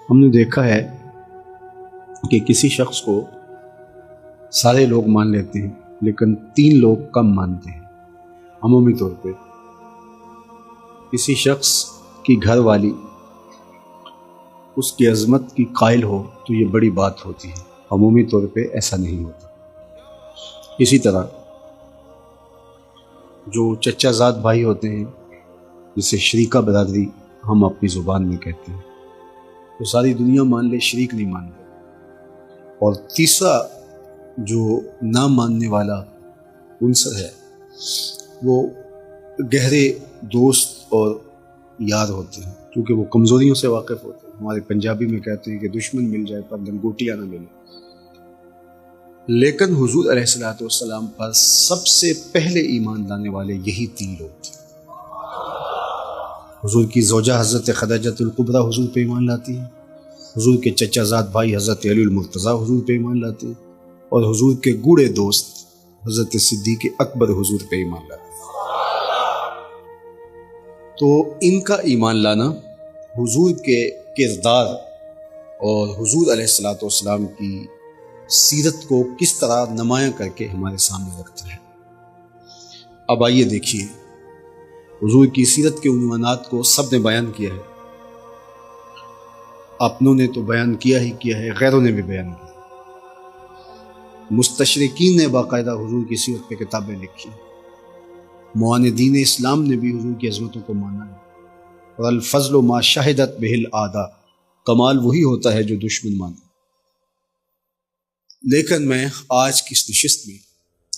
ہم نے دیکھا ہے کہ کسی شخص کو سارے لوگ مان لیتے ہیں لیکن 3 لوگ کم مانتے ہیں۔ عمومی طور پہ کسی شخص کی گھر والی اس کی عظمت کی قائل ہو تو یہ بڑی بات ہوتی ہے، عمومی طور پہ ایسا نہیں ہوتا۔ اسی طرح جو چچا زاد بھائی ہوتے ہیں جسے شریکہ برادری ہم اپنی زبان میں کہتے ہیں، تو ساری دنیا مان لے، شریک نہیں مان لے۔ اور تیسرا جو نہ ماننے والا عنصر ہے وہ گہرے دوست اور یار ہوتے ہیں، کیونکہ وہ کمزوریوں سے واقف ہوتے ہیں۔ ہمارے پنجابی میں کہتے ہیں کہ دشمن مل جائے پر لنگوٹیا نہ ملے۔ لیکن حضور علیہ الصلوۃ والسلام پر سب سے پہلے ایمان لانے والے یہی 3 لوگ تھے۔ حضور کی زوجہ حضرت خدیجہ الکبریٰ حضور پہ ایمان لاتی ہیں، حضور کے چچا زاد بھائی حضرت علی المرتضیٰ حضور پہ ایمان لاتے ہیں، اور حضور کے گوڑے دوست حضرت صدیق اکبر حضور پہ ایمان لاتے ہیں۔ تو ان کا ایمان لانا حضور کے کردار اور حضور علیہ الصلوۃ والسلام کی سیرت کو کس طرح نمایاں کر کے ہمارے سامنے رکھتا ہے۔ اب آئیے دیکھیے، حضور کی سیرت کے عنوانات کو سب نے بیان کیا ہے، اپنوں نے تو بیان کیا ہی کیا ہے، غیروں نے بھی بیان کیا۔ مستشرقین نے باقاعدہ حضور کی سیرت پہ کتابیں لکھی، معاندین اسلام نے بھی حضور کی عظمتوں کو مانا ہے۔ اور الفضل ما شہدت بہ الاعداء، کمال وہی ہوتا ہے جو دشمن مانے۔ لیکن میں آج کی اس نشست میں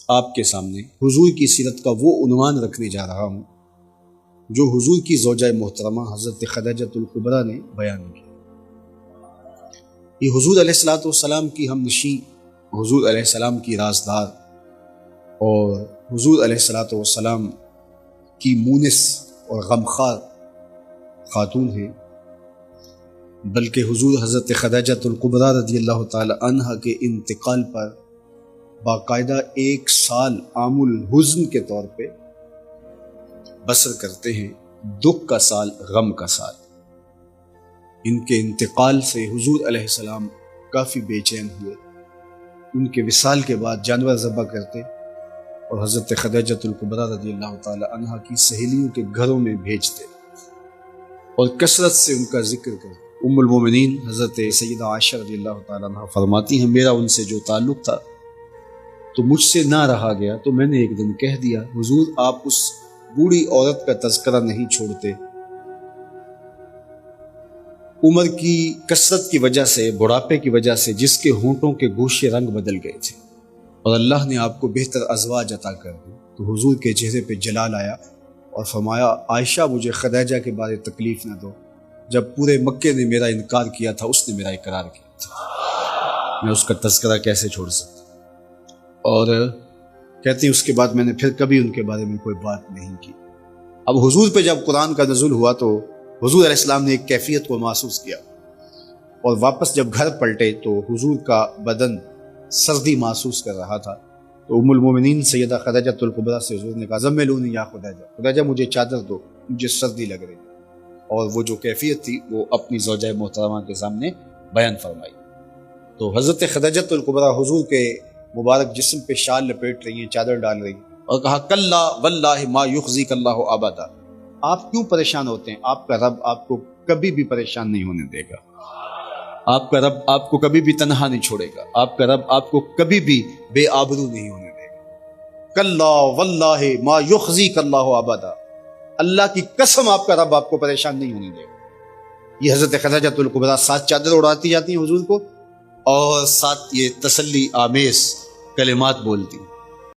آپ کے سامنے حضور کی سیرت کا وہ عنوان رکھنے جا رہا ہوں جو حضور کی زوجہ محترمہ حضرت خدیجہ الکبریٰ نے بیان کیا۔ یہ حضور علیہ الصلوۃ والسلام کی ہم نشیں، حضور علیہ السلام کی رازدار اور حضور علیہ الصلوۃ والسلام کی مونس اور غمخوار خاتون ہیں، بلکہ حضور حضرت خدیجہ الکبریٰ رضی اللہ تعالی عنہ کے انتقال پر باقاعدہ 1 سال عام الحزن کے طور پہ بسر کرتے ہیں، دکھ کا سال، غم کا سال۔ ان کے انتقال سے حضور علیہ السلام کافی بے چین ہوئے، ان کے وصال کے بعد جانور ذبح کرتے اور حضرت خدیجہ الکبریٰ رضی اللہ تعالی عنہ کی سہیلیوں کے گھروں میں بھیجتے اور کثرت سے ان کا ذکر کرتے۔ ام المومنین حضرت سیدہ عائشہ رضی اللہ تعالی عنہ فرماتی ہیں، میرا ان سے جو تعلق تھا تو مجھ سے نہ رہا گیا، تو میں نے ایک دن کہہ دیا، حضور آپ اس بوڑھی عورت کا تذکرہ نہیں چھوڑتے۔ عمر کی کثرت کی وجہ سے، بڑھاپے کی وجہ سے جس کے ہونٹوں کے گوشے رنگ بدل گئے تھے، اور اللہ نے آپ کو بہتر ازواج عطا کر دی، تو حضور کے چہرے پہ جلال آیا اور فرمایا، عائشہ مجھے خدیجہ کے بارے تکلیف نہ دو، جب پورے مکے نے میرا انکار کیا تھا اس نے میرا اقرار کیا تھا، میں اس کا تذکرہ کیسے چھوڑ سکتا۔ اور کہتے ہیں اس کے بعد میں نے پھر کبھی ان کے بارے میں کوئی بات نہیں کی۔ اب حضور پہ جب قرآن کا نزول ہوا تو حضور علیہ السلام نے ایک کیفیت کو محسوس کیا، اور واپس جب گھر پلٹے تو حضور کا بدن سردی محسوس کر رہا تھا، تو ام المومنین سیدہ خدیجہ الکبریٰ سے حضور نے کہا، زملونی یا خدیجہ مجھے چادر دو، مجھے سردی لگ رہی ہے۔ اور وہ جو کیفیت تھی وہ اپنی زوجہ محترمہ کے سامنے بیان فرمائی۔ تو حضرت خدیجہ الکبریٰ حضور کے مبارک جسم پہ شال لپیٹ رہی ہیں، چادر ڈال رہی ہیں، اور کہا، کلا واللہ ما یخزیک اللہ ابدا، آپ کیوں پریشان ہوتے ہیں؟ آپ کا رب آپ کو کبھی بھی پریشان نہیں ہونے دے گا، آپ کا رب آپ کو کبھی بھی تنہا نہیں چھوڑے گا، آپ کا رب آپ کو کبھی بھی بے آبرو نہیں ہونے دے گا۔ کلا واللہ ما یخزیک اللہ ابدا، اللہ کی قسم آپ کا رب آپ کو پریشان نہیں ہونے دے گا۔ یہ حضرت خدیجہ الکبریٰ ساتھ چادر اڑاتی جاتی ہیں حضور کو، اور ساتھ یہ تسلی آمیز کلمات بولتی ہیں۔